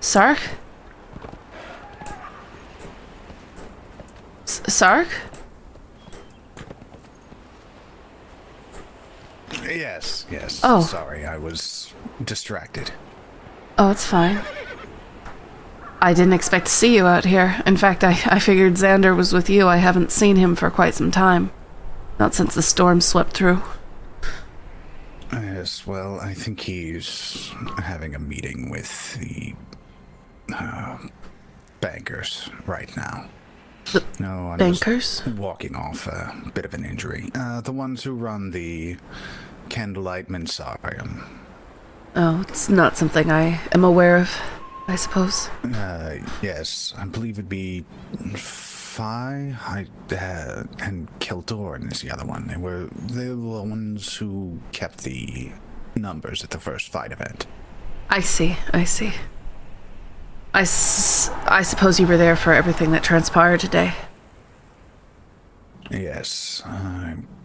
Sark? Sark? Yes. Oh. Sorry, I was distracted. Oh, it's fine. I didn't expect to see you out here. In fact, I figured Xander was with you. I haven't seen him for quite some time. Not since the storm swept through. Yes, well, I think he's having a meeting with the bankers right now. The No, I'm bankers? just walking off a bit of an injury. The ones who run the Candlelight Mensarium. Oh, it's not something I am aware of, I suppose. Yes, I believe it'd be Phi and Kildorn is the other one. They were the ones who kept the numbers at the first fight event. I see. I suppose you were there for everything that transpired today. Yes,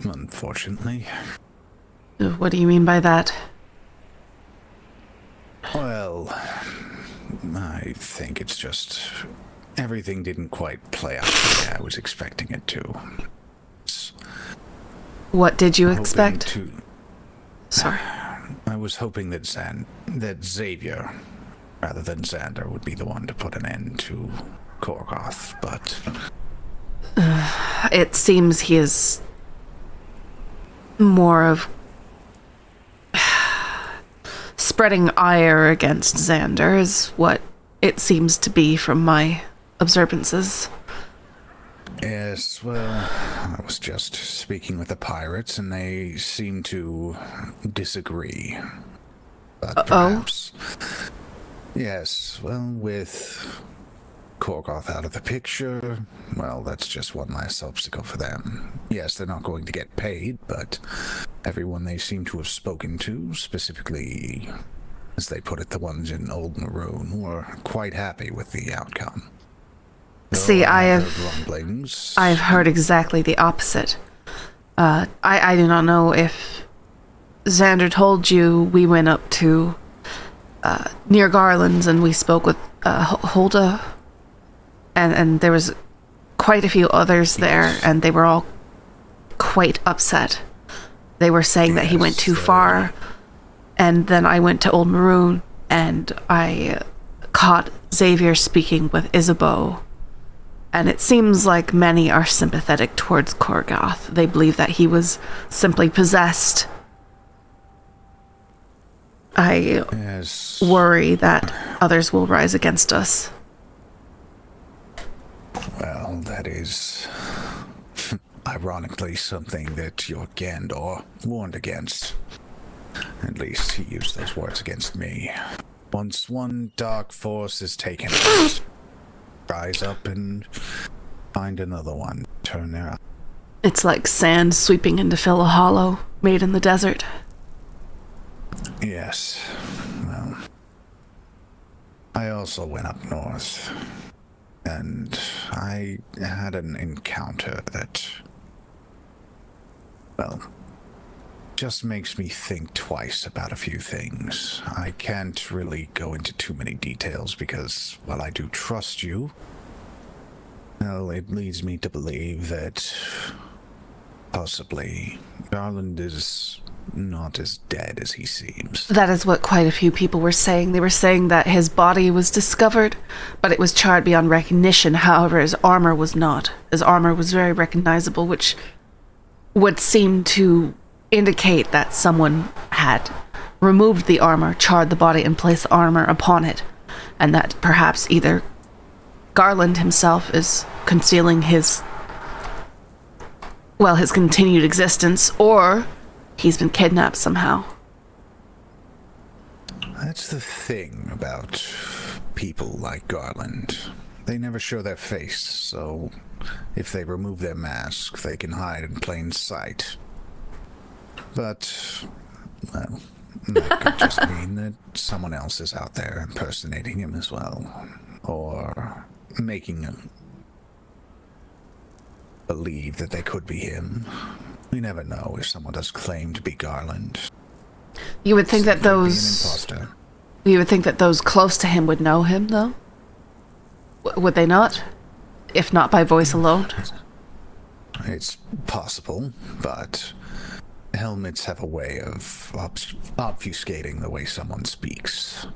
unfortunately. What do you mean by that? Well, I think it's just everything didn't quite play out the way I was expecting it to. What did you expect? Sorry. I was hoping that Xavier, rather than Xander, would be the one to put an end to Korgoth, but It seems he is more of spreading ire against Xander is what it seems to be from my observances. yes, well, I was just speaking with the pirates, and they seem to disagree. But perhaps, yes, well, with Korgoth out of the picture, well, that's just one less obstacle for them. Yes, they're not going to get paid, but everyone they seem to have spoken to, specifically, as they put it, the ones in Old Maroon, were quite happy with the outcome. See, I've heard exactly the opposite. I do not know if Xander told you we went up to near Garland's and we spoke with Hulda, and there was quite a few others there, and they were all quite upset. They were saying that he went too far, and then I went to Old Maroon, and I caught Xavier speaking with Isabeau, and it seems like many are sympathetic towards Korgoth. They believe that he was simply possessed. I worry that others will rise against us. Well, that is ironically something that your Gandor warned against. At least he used those words against me. Once one dark force is taken out, rise up and find another one. Turn their eye. It's like sand sweeping in to fill a hollow made in the desert. Yes. Well, I also went up north, and I had an encounter that, well, just makes me think twice about a few things. I can't really go into too many details because, while I do trust you, well, it leads me to believe that possibly Garland is not as dead as he seems. That is what quite a few people were saying. They were saying that his body was discovered, but it was charred beyond recognition. However, his armor was not. His armor was very recognizable, which would seem to indicate that someone had removed the armor, charred the body, and placed armor upon it, and that perhaps either Garland himself is concealing his continued existence, or he's been kidnapped somehow. That's the thing about people like Garland. They never show their face, so if they remove their mask, they can hide in plain sight. But, well, that could just mean that someone else is out there impersonating him as well. Or making him believe that they could be him. We never know if someone does claim to be Garland. You would think that Could be an those... imposter. You would think that those close to him would know him, though? Would they not? If not by voice alone? It's possible, but helmets have a way of obfuscating the way someone speaks.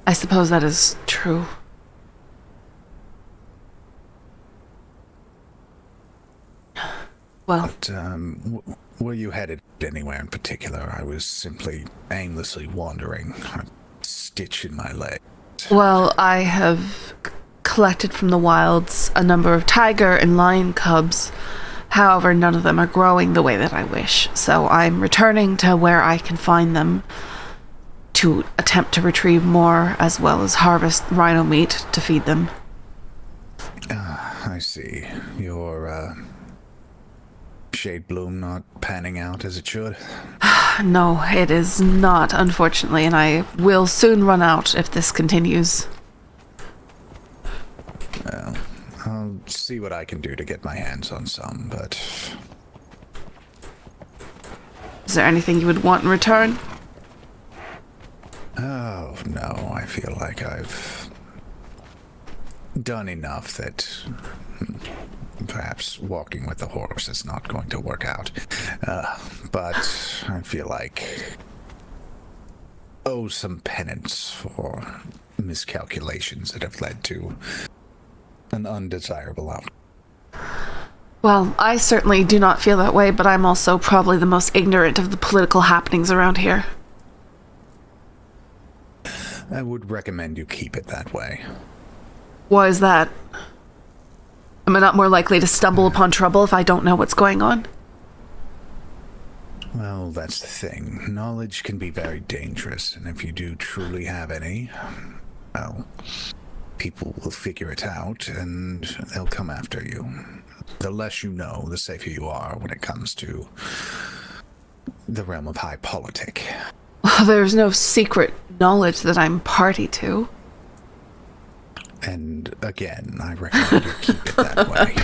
I suppose that is true. Well... But, were you headed anywhere in particular? I was simply aimlessly wandering, a stitch in my leg. Well, I have collected from the wilds a number of tiger and lion cubs. However, none of them are growing the way that I wish, so I'm returning to where I can find them to attempt to retrieve more, as well as harvest rhino meat to feed them. I see. Your, shade bloom not panning out as it should? No, it is not, unfortunately, and I will soon run out if this continues. Well, I'll see what I can do to get my hands on some, but... Is there anything you would want in return? Oh, no, I feel like I've done enough that perhaps walking with the horse is not going to work out. But I feel like owe some penance for miscalculations that have led to an undesirable outcome. Well, I certainly do not feel that way, but I'm also probably the most ignorant of the political happenings around here. I would recommend you keep it that way. Why is that? Am I not more likely to stumble upon trouble if I don't know what's going on? Well, that's the thing. Knowledge can be very dangerous, and if you do truly have any, well, people will figure it out, and they'll come after you. The less you know, the safer you are when it comes to the realm of high politic. Well, there's no secret knowledge that I'm party to. And again, I recommend you keep it that way.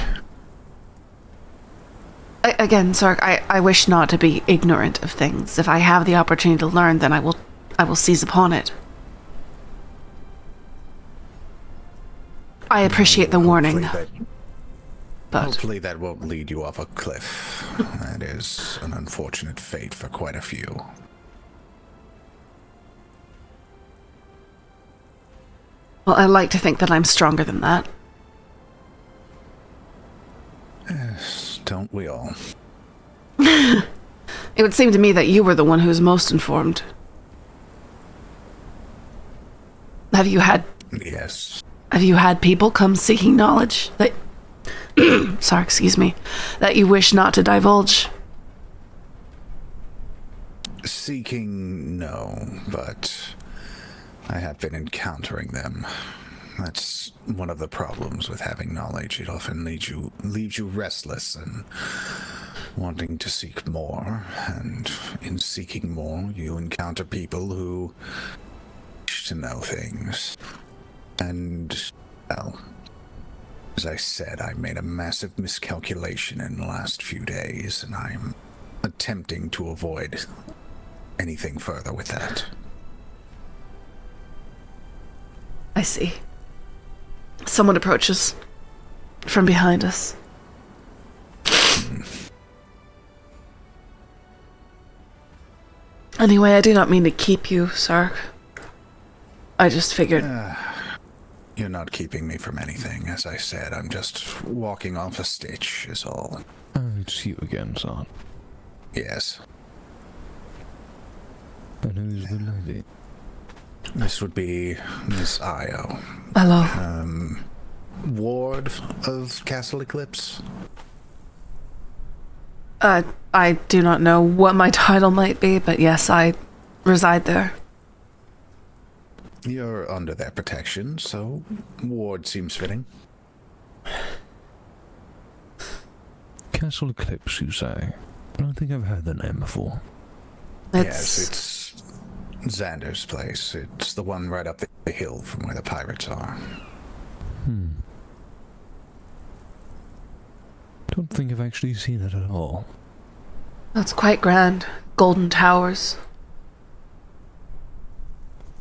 Again, Sark, I wish not to be ignorant of things. If I have the opportunity to learn, then I will seize upon it. I appreciate the warning. Hopefully that won't lead you off a cliff. That is an unfortunate fate for quite a few. Well, I like to think that I'm stronger than that. Yes, don't we all? It would seem to me that you were the one who was most informed. Have you had people come seeking knowledge that... Sorry, excuse me. That you wish not to divulge? Seeking, no, but I have been encountering them. That's one of the problems with having knowledge. It often leaves you restless and wanting to seek more. And in seeking more, you encounter people who wish to know things. And, well, as I said, I made a massive miscalculation in the last few days, and I'm attempting to avoid anything further with that. I see. Someone approaches from behind us. Anyway, I do not mean to keep you, Sark. I just figured... You're not keeping me from anything. As I said, I'm just walking off a stitch, is all. Oh, it's you again, son. Yes. And who's the lady? This would be Miss Io. Hello. Ward of Castle Eclipse? I do not know what my title might be, but yes, I reside there. You're under their protection, so Ward seems fitting. Castle Eclipse, you say? I don't think I've heard the name before. Yes, it's Xander's place. It's the one right up the hill from where the pirates are. Don't think I've actually seen it at all. That's quite grand. Golden towers.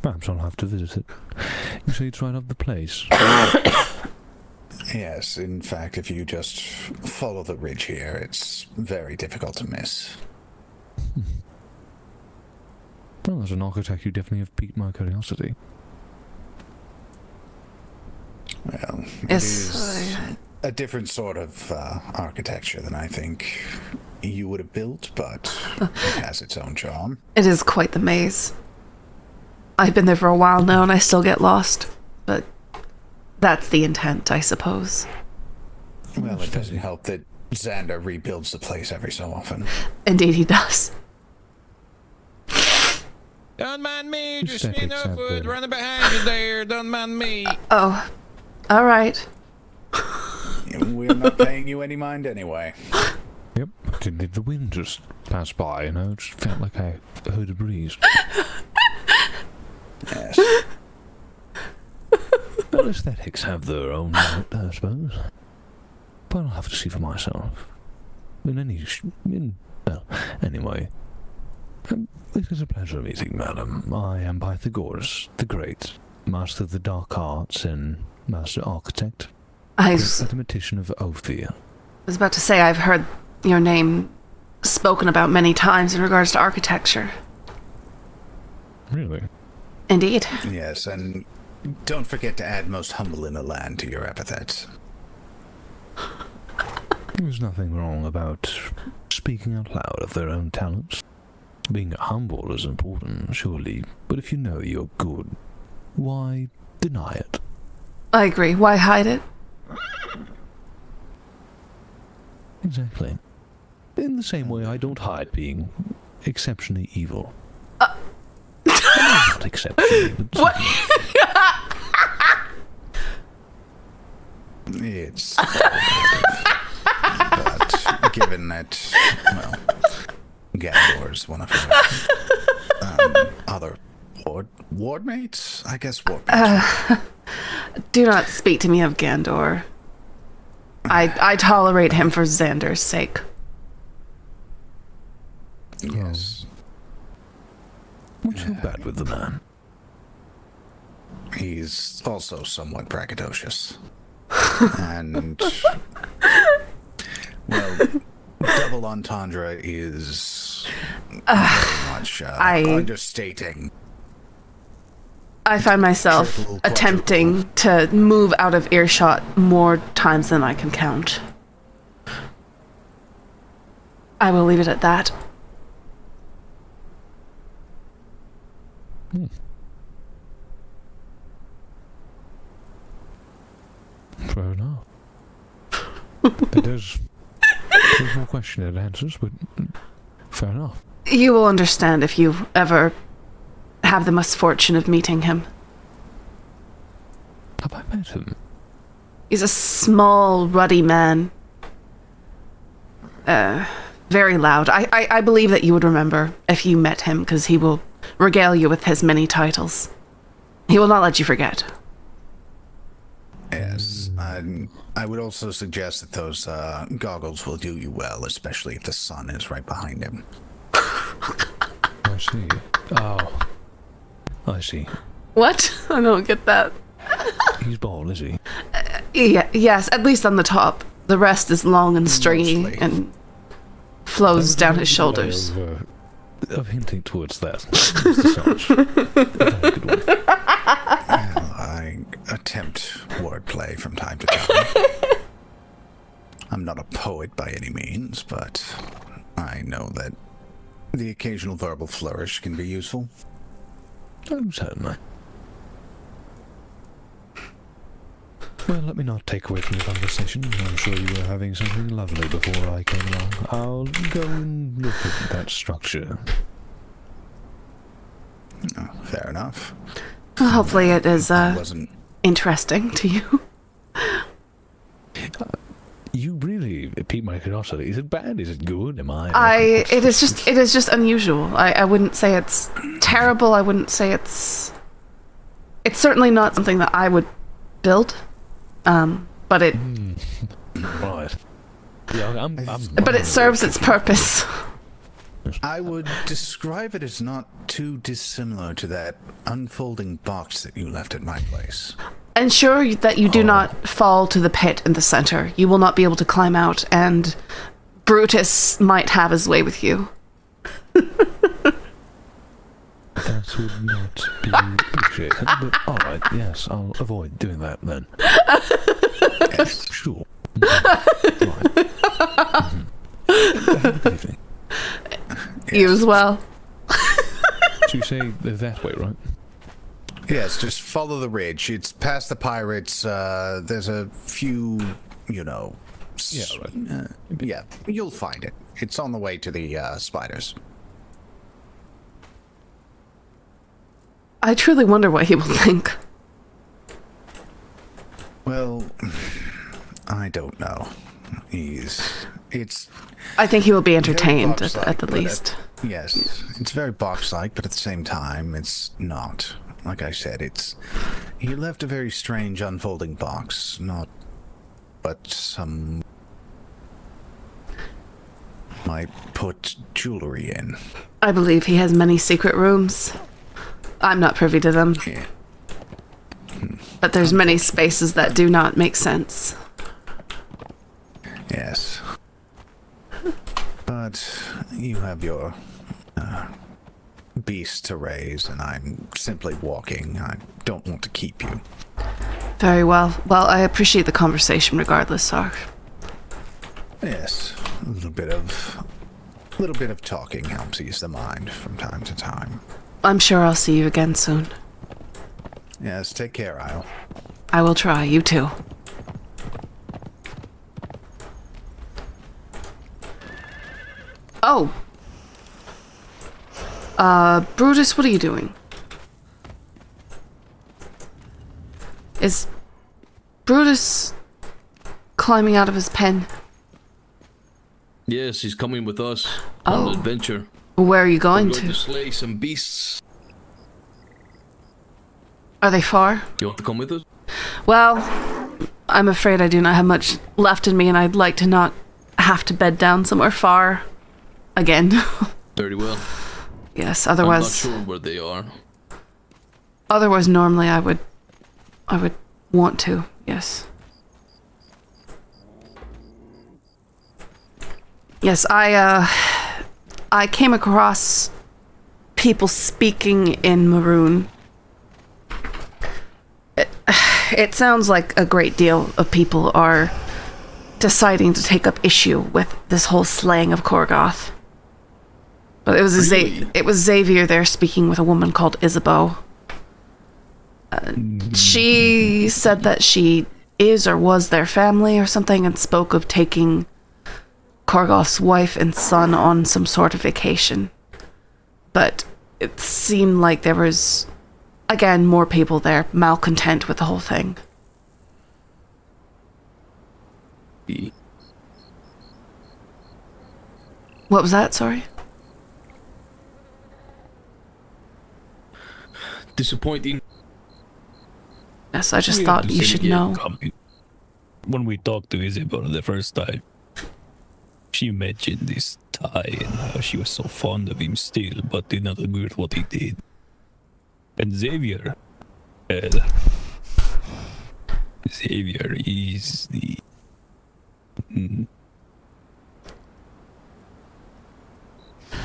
Perhaps I'll have to visit it. You say it's right up the place. Yes, in fact, if you just follow the ridge here, it's very difficult to miss. Well, as an architect, you definitely have piqued my curiosity. Well, it is a different sort of architecture than I think you would have built, but it has its own charm. It is quite the maze. I've been there for a while now and I still get lost, but that's the intent, I suppose. Well, it doesn't help that Xander rebuilds the place every so often. Indeed he does. Don't mind me, just in upward, running behind you there, don't mind me. Oh, alright. We're not paying you any mind anyway. Yep, did the wind just pass by, you know? It just felt like I heard a breeze. Yes. Well, aesthetics have their own merit, I suppose. But I'll have to see for myself. Anyway. It is a pleasure meeting, madam. I am Pythagoras, the Great, Master of the Dark Arts and Master Architect. Mathematician of Ophir. I was about to say, I've heard your name spoken about many times in regards to architecture. Really? Indeed. Yes, and don't forget to add most humble in the land to your epithets. There's nothing wrong about speaking out loud of their own talents. Being humble is important, surely, but if you know you're good, why deny it? I agree. Why hide it? Exactly. In the same way I don't hide being exceptionally evil. Not exceptionally, but... What? It's but given that, well, Gandor's one of her other ward mates? I guess ward mates. Do not speak to me of Gandor. I tolerate him for Xander's sake. Yes. What's so bad with the man? He's also somewhat braggadocious. And, well, double entendre is very much understating. I find myself attempting to move out of earshot more times than I can count. I will leave it at that. Fair enough. There's more question and answers, but fair enough. You will understand if you ever have the misfortune of meeting him. Have I met him? He's a small, ruddy man. Very loud. I believe that you would remember if you met him, because he will regale you with his many titles. He will not let you forget. Yes, I would also suggest that those goggles will do you well, especially if the sun is right behind him. I see. Oh. I see. What? I don't get that. He's bald, is he? Yes, at least on the top. The rest is long and stringy Mostly. and flows down his shoulders. Of hinting towards that. Very good one. Well, I attempt wordplay from time to time. I'm not a poet by any means, but I know that the occasional verbal flourish can be useful. Oh, certainly. Well, let me not take away from the conversation. I'm sure you were having something lovely before I came along. I'll go and look at that structure. Oh, fair enough. Well, hopefully it is I wasn't. interesting to you. You really piqued my curiosity. Is it bad? Is it good? Am I? It is just unusual. I wouldn't say it's terrible. I wouldn't say it's certainly not something that I would build. But it. Right. Yeah, But it serves its purpose. I would describe it as not too dissimilar to that unfolding box that you left at my place. Ensure that you do not fall to the pit in the center. You will not be able to climb out, and Brutus might have his way with you. That would not be appreciated, but alright, yes, I'll avoid doing that then. Yes. Sure. Right. Have a good evening. You as well. So you say they're that way, right? Yes, just follow the ridge. It's past the pirates. There's a few, Yeah, right. yeah, you'll find it. It's on the way to the spiders. I truly wonder what he will think. Well, I don't know. I think he will be entertained box-like, at the but least. Yes, it's very box-like, but at the same time, it's not. Like I said, he left a very strange unfolding box, but some might put jewelry in. I believe he has many secret rooms. I'm not privy to them. Yeah. But there's many spaces that do not make sense. Yes. But you have your beast to raise, and I'm simply walking. I don't want to keep you. Very well. Well, I appreciate the conversation regardless, Sark. Yes, a little bit of talking helps ease the mind from time to time. I'm sure I'll see you again soon. Yes, take care, Isle. I will try. You too. Oh. Brutus, what are you doing? Is Brutus climbing out of his pen? Yes, he's coming with us on an adventure. Where are you going We're going to? to slay some beasts. Are they far? You want to come with us? Well, I'm afraid I do not have much left in me, and I'd like to not have to bed down somewhere far again. Very well. Yes, I'm otherwise... not sure where they are. Otherwise, normally I would want to, yes. Yes, I came across people speaking in Maroon. It sounds like a great deal of people are deciding to take up issue with this whole slaying of Korgoth. But it was Really? it was Xavier there speaking with a woman called Isabeau. She said that she is or was their family or something, and spoke of taking Korgoth's wife and son on some sort of vacation. But it seemed like there was, again, more people there malcontent with the whole thing. What was that? Sorry? Disappointing. Yes, I just thought you should know. When we talked to Isabel the first time, she mentioned this tie and how she was so fond of him still, but did not agree with what he did. And Xavier is the...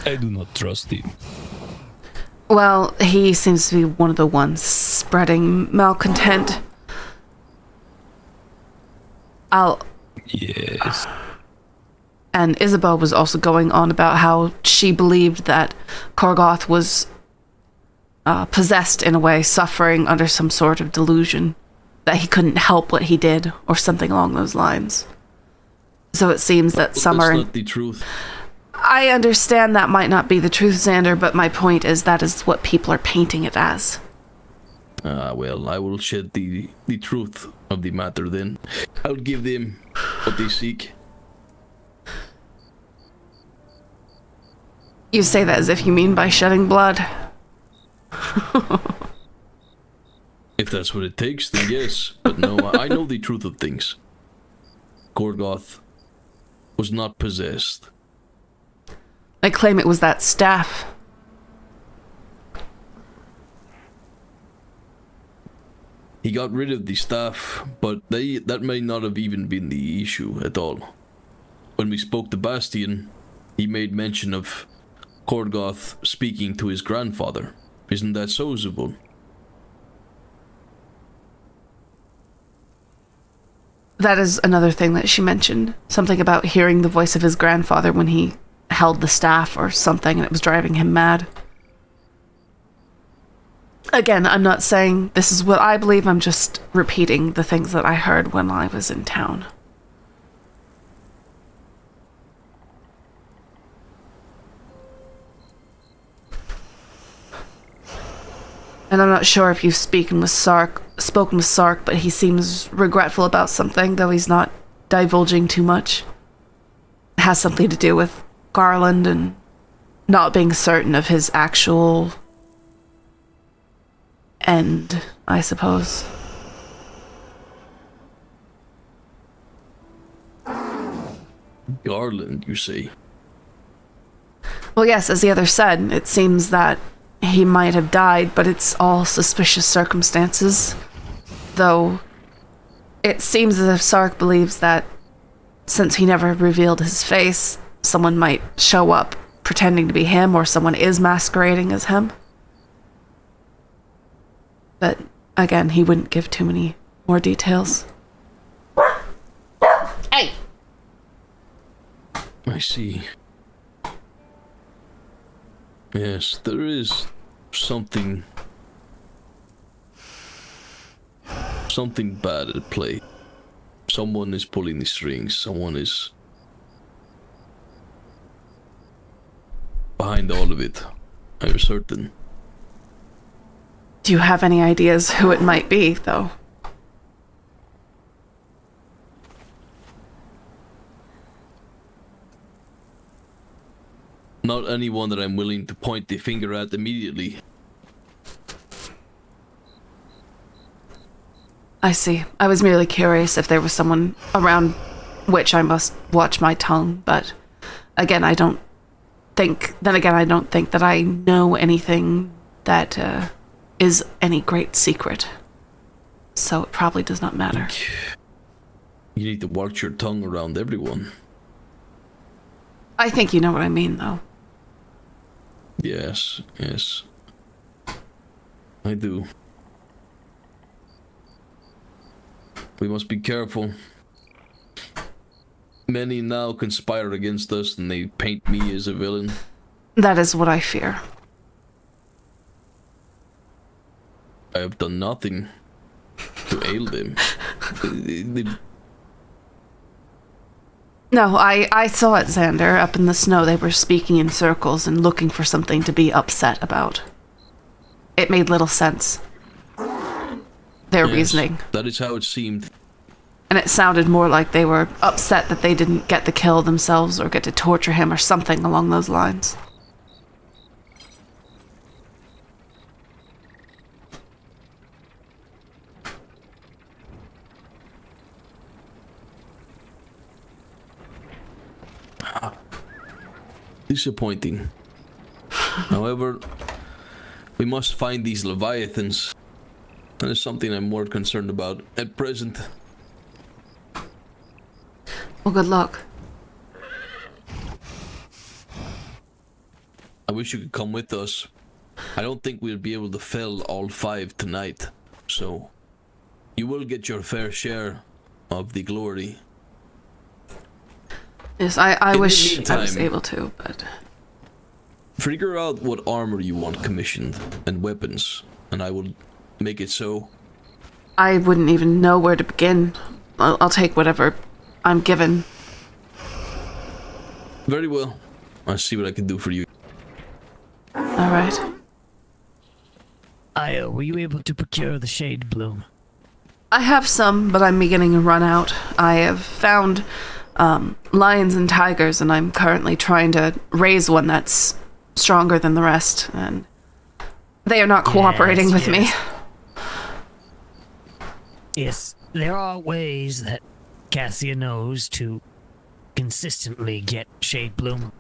I do not trust him. Well, he seems to be one of the ones spreading malcontent. Yes. And Isabeau was also going on about how she believed that Korgoth was possessed in a way, suffering under some sort of delusion, that he couldn't help what he did, or something along those lines. So it seems that some are... That's not the truth. I understand that might not be the truth, Xander, but my point is that is what people are painting it as. Well, I will shed the truth of the matter then. I'll give them what they seek. You say that as if you mean by shedding blood. If that's what it takes, then yes. But no, I know the truth of things. Korgoth was not possessed. They claim it was that staff. He got rid of the staff, but that may not have even been the issue at all. When we spoke to Bastian, he made mention of Korgoth speaking to his grandfather. Isn't that so, Zubul? That is another thing that she mentioned. Something about hearing the voice of his grandfather when he held the staff or something, and it was driving him mad. Again, I'm not saying this is what I believe, I'm just repeating the things that I heard when I was in town. And I'm not sure if you've spoken with Sark, but he seems regretful about something, though he's not divulging too much. It has something to do with Garland and not being certain of his actual end, I suppose. Garland, you say? Well, yes, as the other said, it seems that he might have died, but it's all suspicious circumstances. Though, it seems as if Sark believes that since he never revealed his face, someone might show up pretending to be him, or someone is masquerading as him. But, again, he wouldn't give too many more details. Hey! I see. Yes, there is something bad at play. Someone is pulling the strings. Someone is behind all of it. I'm certain. Do you have any ideas who it might be, though? Not anyone that I'm willing to point the finger at immediately. I see. I was merely curious if there was someone around which I must watch my tongue, but again, I don't think that I know anything that is any great secret. So it probably does not matter. You need to watch your tongue around everyone. I think you know what I mean, though. Yes. I do. We must be careful. Many now conspire against us and they paint me as a villain. That is what I fear. I have done nothing to ail them. No, I saw it, Xander. Up in the snow, they were speaking in circles and looking for something to be upset about. It made little sense. Their reasoning. That is how it seemed. And it sounded more like they were upset that they didn't get to kill themselves or get to torture him or something along those lines. Disappointing. However, we must find these leviathans. That is something I'm more concerned about at present. Well, good luck. I wish you could come with us. I don't think we'll be able to fell all 5 tonight, so you will get your fair share of the glory. Yes, I wish I was able to, but... Figure out what armor you want commissioned, and weapons, and I will make it so. I wouldn't even know where to begin. I'll take whatever I'm given. Very well. I'll see what I can do for you. Alright. Io, were you able to procure the Shade Bloom? I have some, but I'm beginning to run out. I have found lions and tigers, and I'm currently trying to raise one that's stronger than the rest, and they are not cooperating with me. Yes, there are ways that Cassia knows to consistently get Shade Bloom,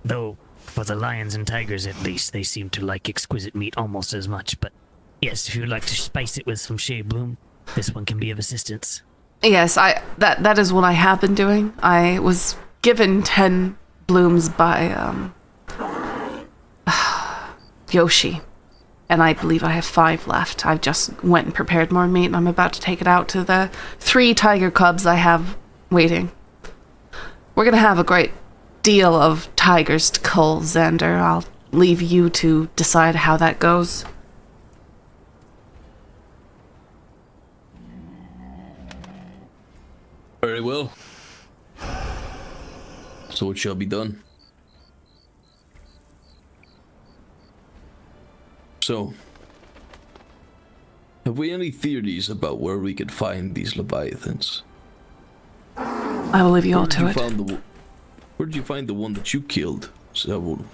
though For the lions and tigers, at least, they seem to like exquisite meat almost as much. But yes, if you'd like to spice it with some shade bloom, this one can be of assistance. Yes, that is what I have been doing. I was given 10 blooms by Yoshi, and I believe I have 5 left. I've just went and prepared more meat, and I'm about to take it out to the 3 tiger cubs I have waiting. We're gonna have a great deal of tigers to cull, Xander. I'll leave you to decide how that goes. Very well. So it shall be done. So, have we any theories about where we could find these leviathans? I will leave you all to it. Where did you find the one that you killed, Saul?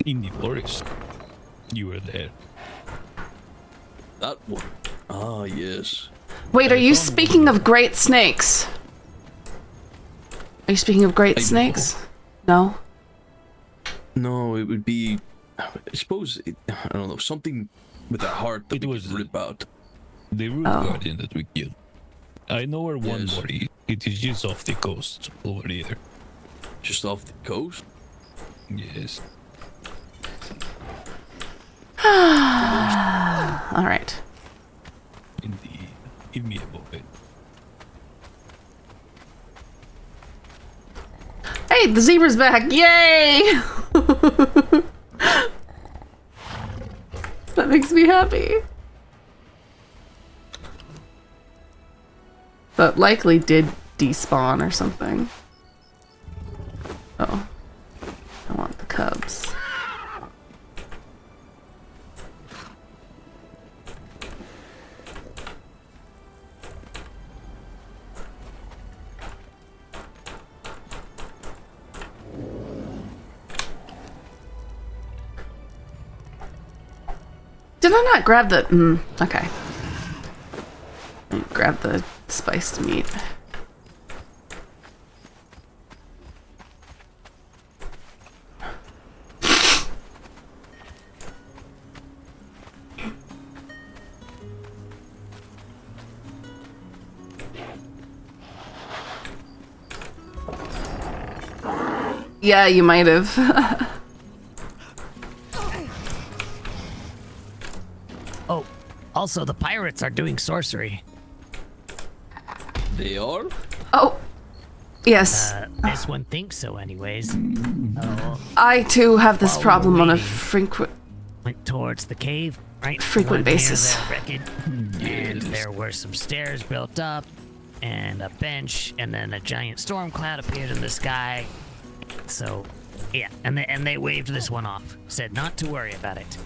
In the forest. You were there. That one. Ah, yes. Wait, are you speaking of great snakes? Are you speaking of great snakes? No? No, it would be... I suppose, I don't know, something with a heart that it we was could rip out. The root guardian that we killed. I know where one Yes. body. It is just off the coast over here. Just off the coast? Yes. All right. Indeed. Give me a moment. Hey, the zebra's back! Yay! That makes me happy. But likely did despawn or something. Oh. I want the cubs. Did I not grab the... okay. Grab the spiced meat. Yeah, you might have. Oh, also the pirates are doing sorcery. They are? Oh, yes. This one thinks so anyways. I too have this While we problem were on a waiting. frequent... Went towards the cave, right? Frequent One near basis. the wreckage, and there were some stairs built up, and a bench, and then a giant storm cloud appeared in the sky. So, yeah, and they waved this one off. Said not to worry about it.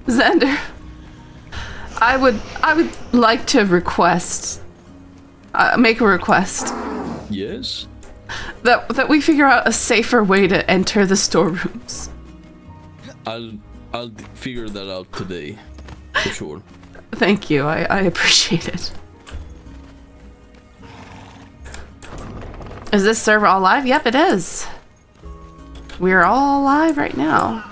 Xander, I would like to request, make a request Yes? that we figure out a safer way to enter the storerooms. I'll figure that out today. For sure. Thank you, I appreciate it. Is this server all live? Yep, it is. We're all live right now.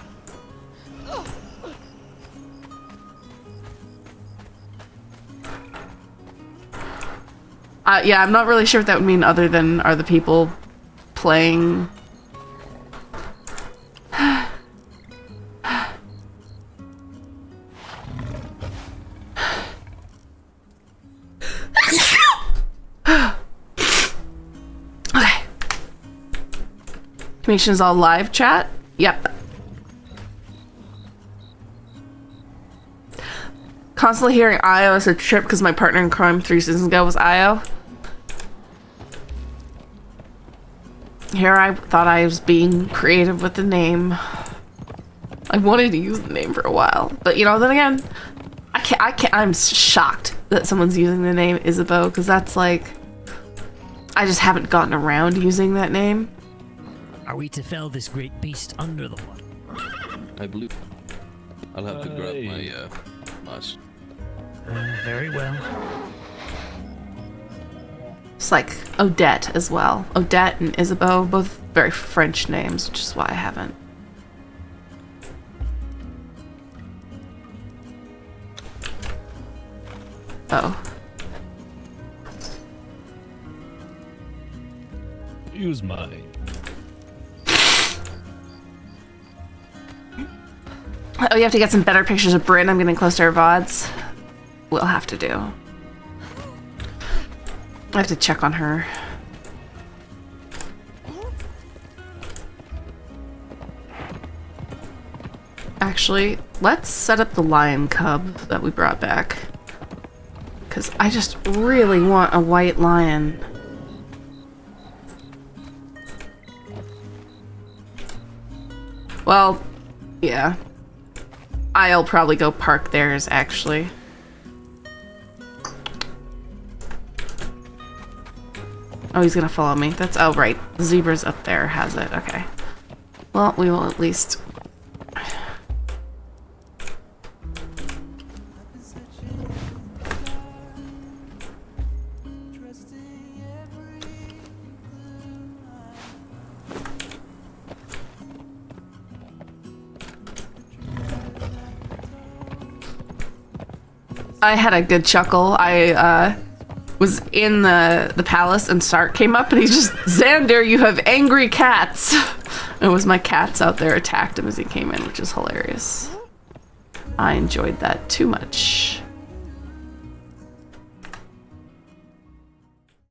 Yeah, I'm not really sure what that would mean other than are the people playing... Okay. Communication's all live, chat? Yep. Constantly hearing Io as a trip because my partner in crime 3 seasons ago was Io. Here I thought I was being creative with the name. I wanted to use the name for a while, but you know, then again, I'm shocked that someone's using the name Isabeau, because that's like, I just haven't gotten around using that name. Are we to fell this great beast under the water? I believe. I'll have to grab my mask. Very well. It's like Odette as well. Odette and Isabeau, both very French names, which is why I haven't. Oh. Use mine. Oh, you have to get some better pictures of Bryn. I'm getting close to her VODs. We'll have to do. I have to check on her. Actually, let's set up the lion cub that we brought back. Because I just really want a white lion. Well, yeah. I'll probably go park theirs, actually. Oh, he's gonna follow me. That's, oh, right. The zebra's up there, has it. Okay. Well, we will at least... I had a good chuckle. I was in the palace and Sark came up and he's just, Xander, you have angry cats. It was my cats out there attacked him as he came in, which is hilarious. I enjoyed that too much.